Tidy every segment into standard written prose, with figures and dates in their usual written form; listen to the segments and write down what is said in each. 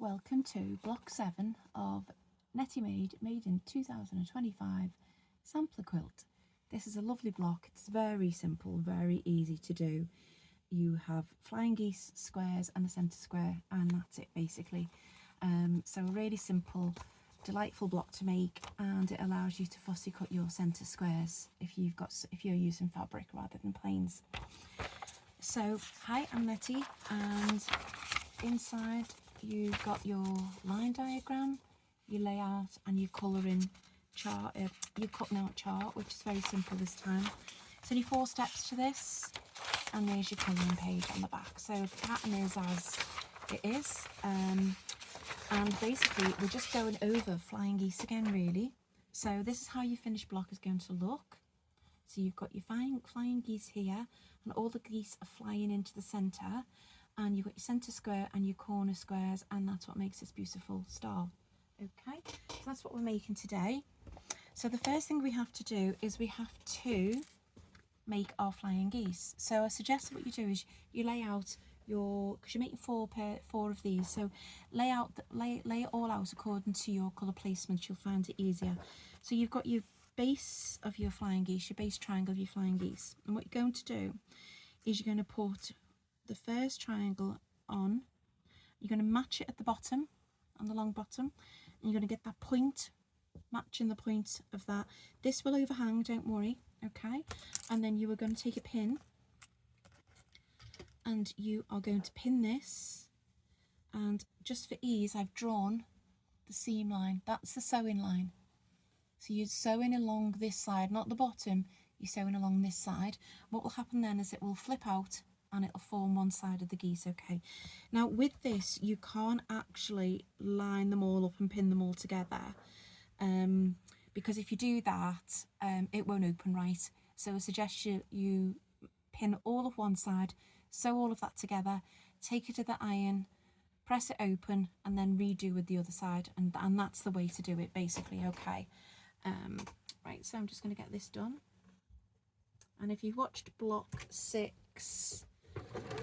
Welcome to block 7 of Netty Made in 2025 sampler quilt. This is a lovely block. It's very simple, very easy to do. You have flying geese, squares and a centre square, and that's it basically. So a really simple, delightful block to make, and it allows you to fussy cut your centre squares if you're using fabric rather than planes. So hi, I'm Netty, and inside you've got your line diagram, your layout and your colouring chart, your cutting out chart, which is very simple this time. It's only 4 steps to this, and there's your colouring page on the back. So the pattern is as it is, and basically we're just going over flying geese again really. So this is how your finished block is going to look. So you've got your flying geese here, and all the geese are flying into the centre, and you've got your centre square and your corner squares, and that's what makes this beautiful star. Okay, so that's what we're making today. So the first thing we have to do is we have to make our flying geese. So I suggest what you do is you lay out your, because you're making four of these, so lay it all out according to your colour placements. You'll find it easier. So you've got your base of your flying geese, your base triangle of your flying geese, and what you're going to do is you're going to put the first triangle on, you're going to match it at the bottom, on the long bottom, and you're going to get that point, matching the point of that. This will overhang, don't worry, okay? And then you are going to take a pin, and you are going to pin this, and just for ease I've drawn the seam line. That's the sewing line. So you're sewing along this side, not the bottom, you're sewing along this side. What will happen then is it will flip out and it'll form one side of the geese, okay? Now with this, you can't actually line them all up and pin them all together, because if you do that, it won't open right. So I suggest you pin all of one side, sew all of that together, take it to the iron, press it open, and then redo with the other side, and that's the way to do it basically, okay? Right, so I'm just going to get this done. And if you've watched block 6,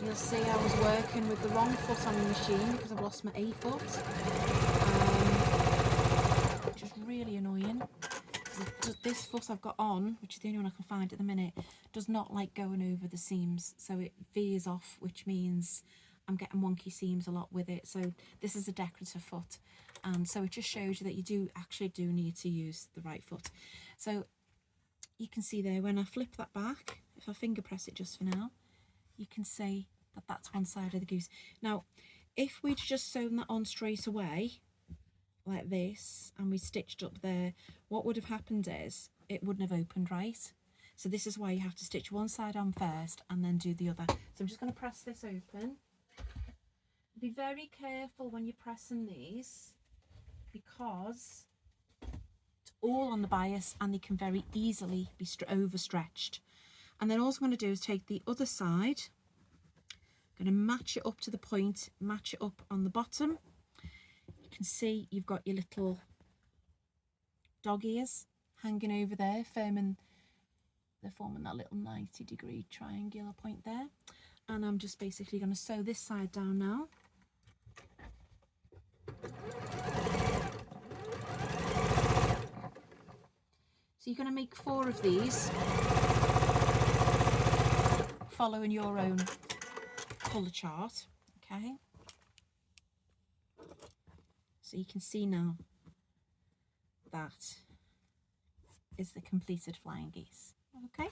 you'll see I was working with the wrong foot on the machine because I've lost my A foot, which is really annoying. This foot I've got on, which is the only one I can find at the minute, does not like going over the seams, so it veers off, which means I'm getting wonky seams a lot with it. So this is a decorative foot, and so it just shows you that you do need to use the right foot. So you can see there, when I flip that back, if I finger press it just for now, you can see that that's one side of the goose. Now if we'd just sewn that on straight away like this, and we stitched up there, what would have happened is it wouldn't have opened right. So this is why you have to stitch one side on first and then do the other. So I'm just going to press this open. Be very careful when you're pressing these, because it's all on the bias and they can very easily be overstretched. And then all I'm going to do is take the other side, I'm going to match it up to the point, match it up on the bottom. You can see you've got your little dog ears hanging over there, forming that little 90-degree triangular point there. And I'm just basically going to sew this side down now. So you're going to make 4 of these, following your own colour chart, okay? So you can see now that is the completed flying geese, okay?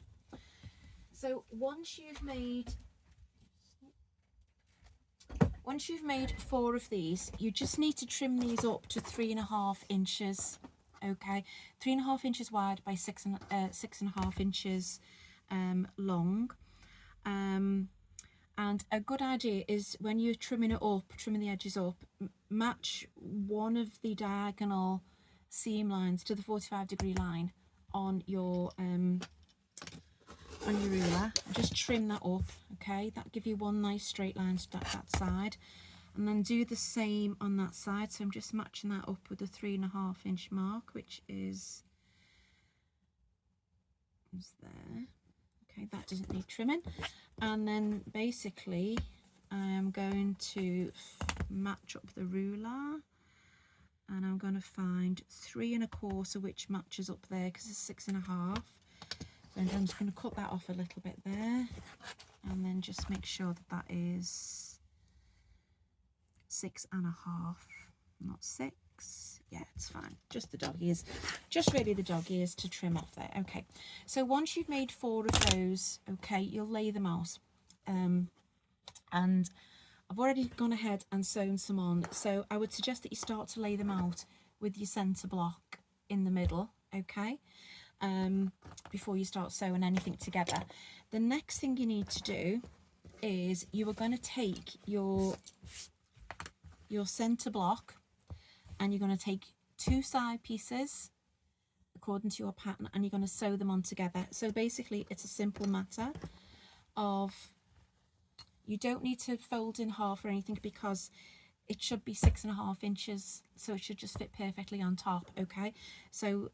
So once you've made 4 of these, you just need to trim these up to 3.5 inches, okay? 3.5 inches wide by 6.5 inches long. And a good idea is when you're trimming it up, trimming the edges up, match one of the diagonal seam lines to the 45-degree line on your ruler. Just trim that up, okay? That'll give you one nice straight line to that side, and then do the same on that side. So I'm just matching that up with the 3.5 inch mark, which is there. Okay, that doesn't need trimming. And then basically I am going to match up the ruler, and I'm going to find 3 1/4, which matches up there because it's 6 1/2. So I'm just going to cut that off a little bit there, and then just make sure that that is 6 1/2, not 6. Yeah, it's fine. Just the dog ears, just really the dog ears to trim off there. Okay, so once you've made 4 of those, okay, you'll lay them out. And I've already gone ahead and sewn some on, so I would suggest that you start to lay them out with your centre block in the middle, okay, before you start sewing anything together. The next thing you need to do is you are going to take your centre block, and you're going to take 2 side pieces according to your pattern, and you're going to sew them on together. So basically it's a simple matter of, you don't need to fold in half or anything, because it should be 6 1/2 inches, so it should just fit perfectly on top. Okay, so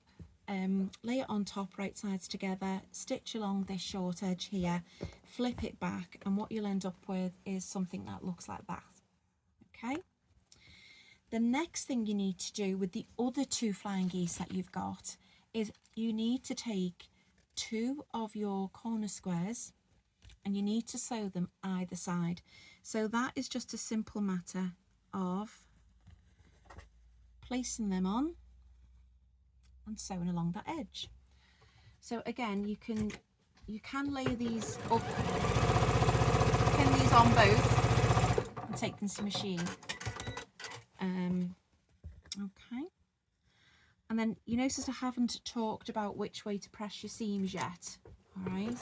lay it on top, right sides together, stitch along this short edge here, flip it back, and what you'll end up with is something that looks like that. Okay, the next thing you need to do with the other 2 flying geese that you've got is you need to take 2 of your corner squares and you need to sew them either side. So that is just a simple matter of placing them on and sewing along that edge. So again, you can lay these up, pin these on both and take them to machine. Okay, and then you notice I haven't talked about which way to press your seams yet. All right, and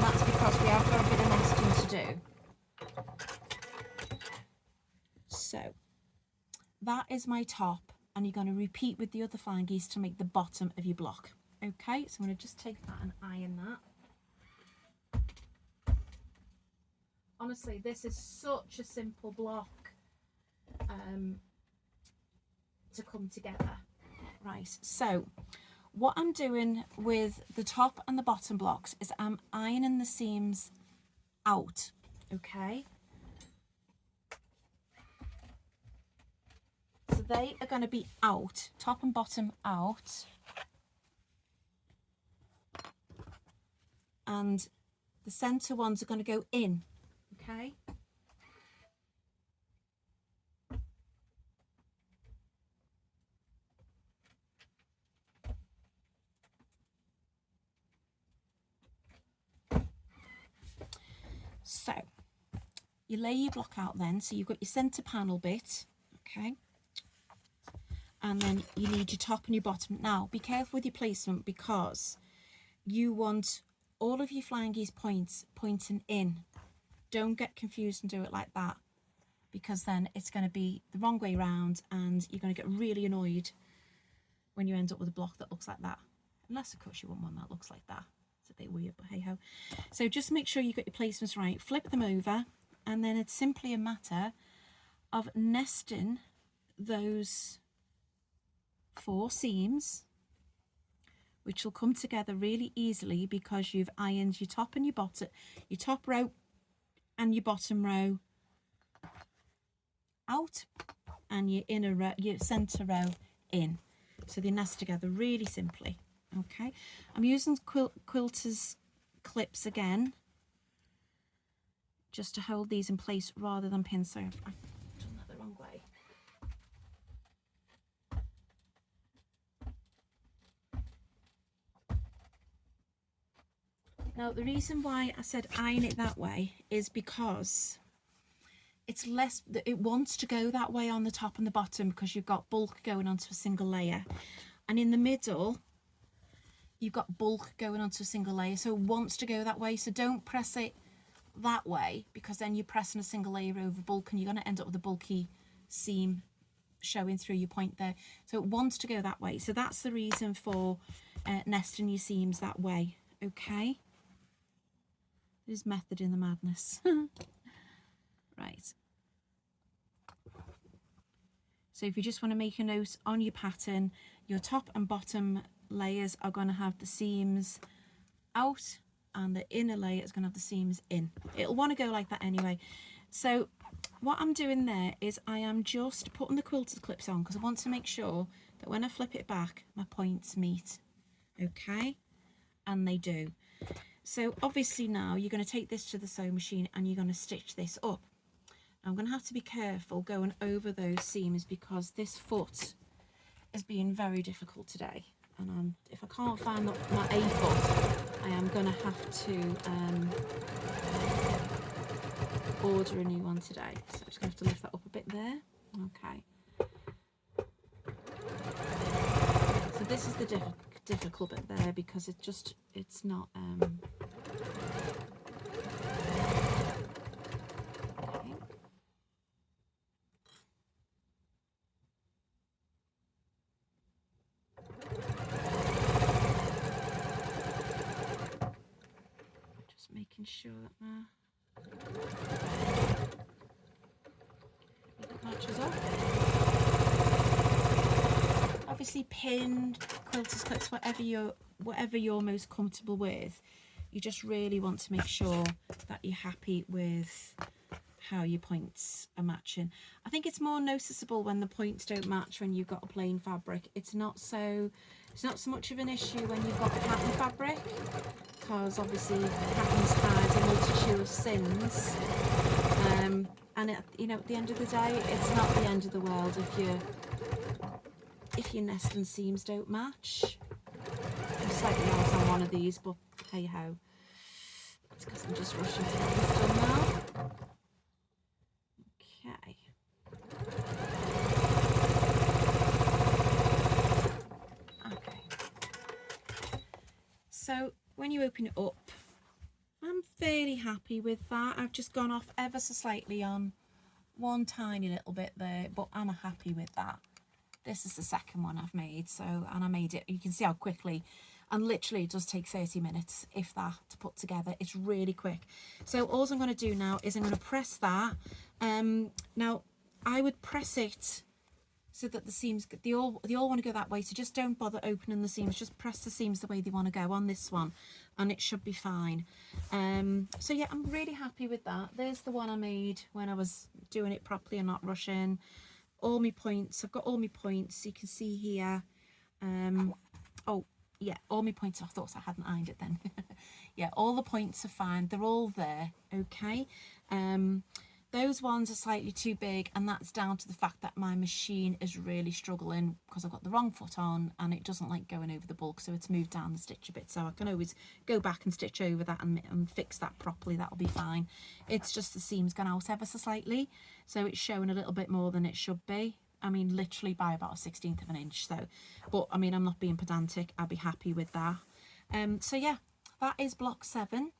that's because we have got a bit of nesting to do. So that is my top, and you're going to repeat with the other flying geese to make the bottom of your block. Okay, so I'm going to just take that and iron that. Honestly, this is such a simple block to come together. Right, so what I'm doing with the top and the bottom blocks is I'm ironing the seams out. Okay, so they are going to be out, top and bottom out, and the center ones are going to go in. Okay, so you lay your block out then, so you've got your center panel bit, okay, and then you need your top and your bottom. Now be careful with your placement, because you want all of your flying geese points pointing in. Don't get confused and do it like that, because then it's going to be the wrong way round and you're going to get really annoyed when you end up with a block that looks like that. Unless of course you want one that looks like that. It's a bit weird, but hey ho. So just make sure you get your placements right, flip them over, and then it's simply a matter of nesting those 4 seams, which will come together really easily because you've ironed your top and your bottom, your top row and your bottom row out, and your inner row, your center row in. So they nest together really simply. Okay, I'm using quilter's clips again just to hold these in place rather than pins. So I've done that the wrong way. Now the reason why I said iron it that way is because it's less, it wants to go that way on the top and the bottom because you've got bulk going onto a single layer, and in the middle you've got bulk going onto a single layer, so it wants to go that way. So don't press it that way, because then you're pressing a single layer over bulk and you're going to end up with a bulky seam showing through your point there. So it wants to go that way, so that's the reason for nesting your seams that way. Okay, there's method in the madness. Right, so if you just want to make a note on your pattern, your top and bottom layers are going to have the seams out and the inner layer is going to have the seams in. It'll want to go like that anyway. So what I'm doing there is I am just putting the quilted clips on because I want to make sure that when I flip it back, my points meet. Okay, and they do. So obviously now you're going to take this to the sewing machine and you're going to stitch this up. I'm going to have to be careful going over those seams because this foot is being very difficult today. And if I can't find my A foot, I am going to have to order a new one today. So I'm just going to have to lift that up a bit there. Okay. So this is the difficult bit there because it's not okay. Just making sure that it matches up. Obviously pinned, quilters clips, whatever you're most comfortable with. You just really want to make sure that you're happy with how your points are matching. I think it's more noticeable when the points don't match when you've got a plain fabric. It's not so much of an issue when you've got pattern fabric, because obviously patterns hide a multitude of sins. And at the end of the day, it's not the end of the world if your nest and seams don't match. I'm slightly out on one of these, but hey ho. That's because I'm just rushing to get this done now. Okay. Okay. So when you open it up, I'm fairly happy with that. I've just gone off ever so slightly on one tiny little bit there, but I'm happy with that. This is the second one I've made, and I made it, you can see how quickly, and literally it does take 30 minutes, if that, to put together. It's really quick. So all I'm going to do now is I'm going to press that. Now, I would press it so that the seams, they all want to go that way, so just don't bother opening the seams, just press the seams the way they want to go on this one, and it should be fine. So yeah, I'm really happy with that. There's the one I made when I was doing it properly and not rushing. All my points, I've got all my points, you can see here. Oh yeah, all my points, I thought I hadn't ironed it then. Yeah, all the points are fine, they're all there. Okay. Those ones are slightly too big, and that's down to the fact that my machine is really struggling because I've got the wrong foot on and it doesn't like going over the bulk, so it's moved down the stitch a bit. So I can always go back and stitch over that and fix that properly. That'll be fine. It's just the seam's gone out ever so slightly, so it's showing a little bit more than it should be. I mean, literally by about a 16th of an inch. So, but I mean, I'm not being pedantic. I'll be happy with that. So yeah, that is block 7.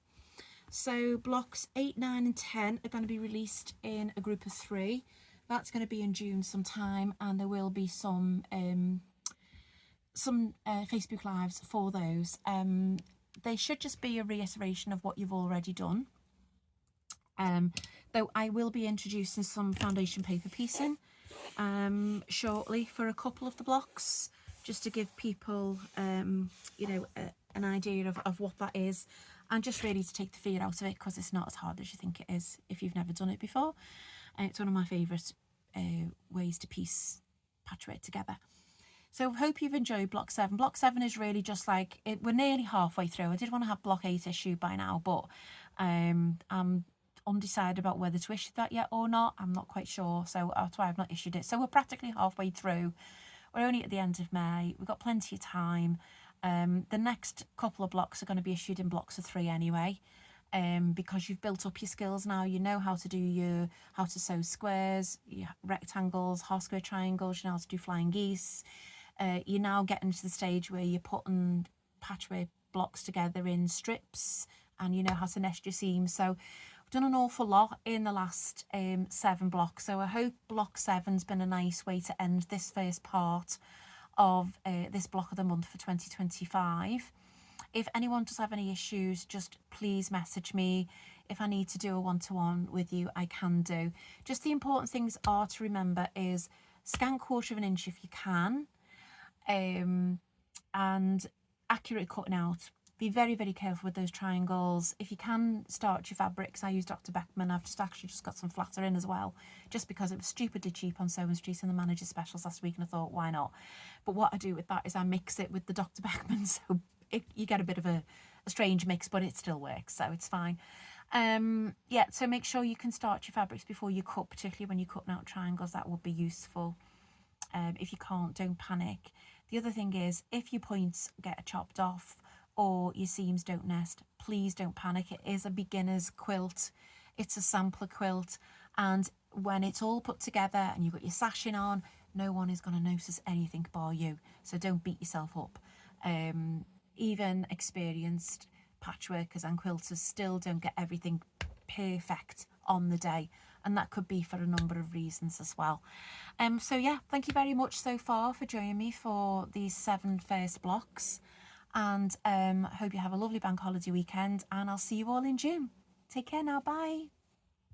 So blocks 8, 9 and 10 are going to be released in a group of 3. That's going to be in June sometime, and there will be some Facebook Lives for those. They should just be a reiteration of what you've already done. Though I will be introducing some foundation paper piecing shortly for a couple of the blocks, just to give people you know, an idea of what that is, and just really to take the fear out of it, because it's not as hard as you think it is if you've never done it before. It's one of my favourite ways to piece patchwork together. So I hope you've enjoyed block 7. Block 7 is really just like, we're nearly halfway through. I did want to have block 8 issued by now, but I'm undecided about whether to issue that yet or not. I'm not quite sure, so that's why I've not issued it. So we're practically halfway through. We're only at the end of May. We've got plenty of time. The next couple of blocks are going to be issued in blocks of 3 anyway, because you've built up your skills now. You know how to how to sew squares, rectangles, half square triangles. You know how to do flying geese. You're now getting to the stage where you're putting patchwork blocks together in strips, and you know how to nest your seams. So we've done an awful lot in the last 7 blocks. So I hope block 7's been a nice way to end this first part of this block of the month for 2025. If anyone does have any issues, just please message me. If I need to do a one-to-one with you, I can do. Just the important things are to remember is scan 1/4 of an inch if you can, and accurate cutting out. be very, very careful with those triangles. If you can starch your fabrics, I use Dr. Beckman. I've actually just got some flatter in as well, just because it was stupidly cheap on Sewing Street and the manager specials last week, and I thought, why not? But what I do with that is I mix it with the Dr. Beckman, so you get a bit of a strange mix, but it still works, so it's fine. Yeah, so make sure you can starch your fabrics before you cut, particularly when you're cutting out triangles. That would be useful. If you can't, don't panic. The other thing is, if your points get chopped off or your seams don't nest, please don't panic. It is a beginner's quilt. It's a sampler quilt, and when it's all put together and you've got your sashing on, no one is going to notice anything bar you, so don't beat yourself up. Even experienced patchworkers and quilters still don't get everything perfect on the day, and that could be for a number of reasons as well. So yeah, thank you very much so far for joining me for these 7 first blocks, and hope you have a lovely bank holiday weekend, and I'll see you all in June. Take care now, bye.